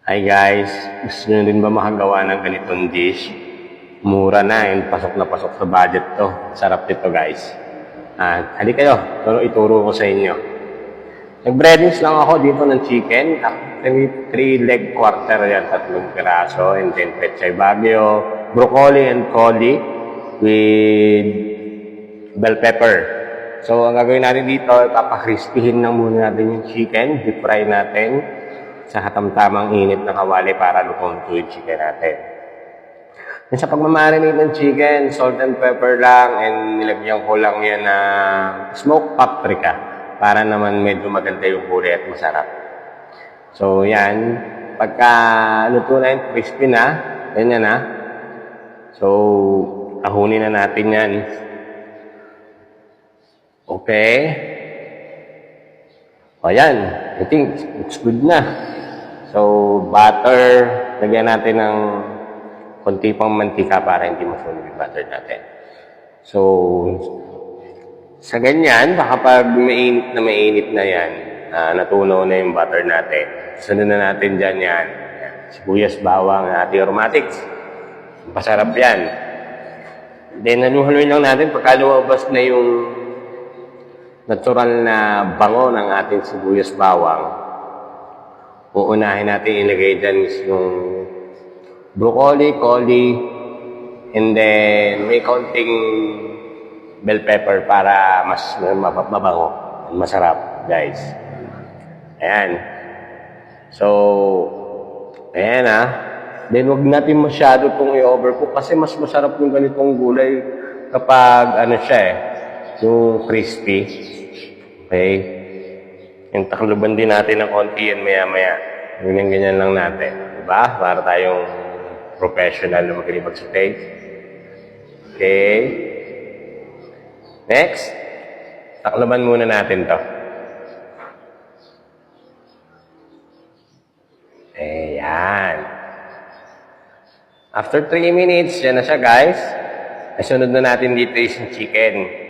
Hi guys, gusto nyo din ba makagawa ng ganitong dish? Mura na and pasok na pasok sa budget to. Sarap nito guys. Halika kayo, ituro ko sa inyo. Nag-breadings lang ako dito ng chicken. Actually, 3 leg quarter yan, 3 piraso. And then pechay bagyo, broccoli and coli with bell pepper. So, ang gagawin natin dito, papakrispihin lang muna natin yung chicken. Deep fry natin sa katamtamang init ng kawali para luto yung chicken natin. Yan sa pagmamarinate ng chicken, salt and pepper lang, and nilagyan ko lang yan na smoked paprika para naman medyo maganda yung kulay at masarap. So yan, pagka luto na yun, crispy na, ganyan na. So, ahunin na natin yan. Okay. O yan, I think it's good na. So, butter, lagyan natin ng konti pang mantika para hindi masunog yung butter natin. So, sa ganyan, baka pag mainit na yan, natunaw na yung butter natin. Sunod na natin dyan yan. Sibuyas, bawang, ating aromatics. Masarap yan. Then, haluhaluin lang natin pagka lumabas na yung natural na bango ng ating sibuyas, bawang. Uunahin natin ilagay dyan yung broccoli, coli, and then may kaunting bell pepper para mas mabango. Masarap, guys. Ayan. So, ayan Then, wag natin masyado itong i-overcook kasi mas masarap yung ganitong gulay kapag yung crispy. Okay? Yung takluban din natin ng konti yan maya-maya. Ganyan-ganyan lang natin. Diba? Para tayong professional na magaling mag-saute. Okay? Next. Takluban muna natin to. Ayan. After 3 minutes, yan na siya guys. Sunod na natin dito yung chicken.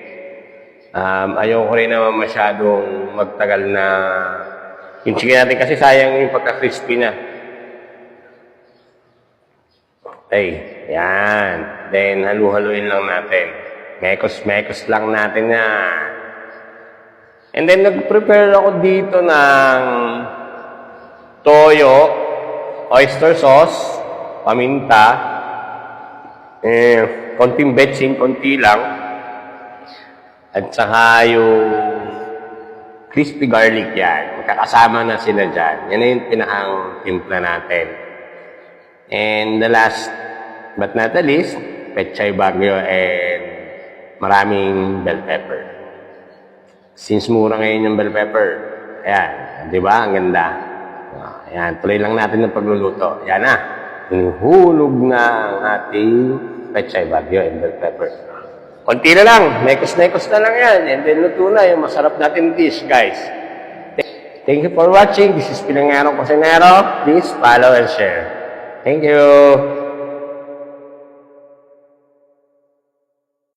Ayoko rin naman masyadong magtagal na yung chicken natin kasi sayang yung pagka-crispy na. Okay, yan. Then, halu-haluin lang natin. Mekos-mekos lang natin yan. And then, nag-prepare ako dito ng toyo, oyster sauce, paminta, konting betsin, konti lang. At saka yung crispy garlic yan. Magkakasama na sila dyan. Yan na yung pinakang timpla natin. And the last but not the least, pechay bagyo and maraming bell pepper. Since mura ngayon yung bell pepper, ayan, di ba? Ang ganda. Ayan, tuloy lang natin ng pagluluto. Ayan na. Hulog na ang ating pechay bagyo and bell pepper. Konti na lang. Nekos-nekos na lang yan. And then, luto na yung masarap natin dish, guys. Thank you for watching. This is Pinangero Cosinero. Please follow and share. Thank you.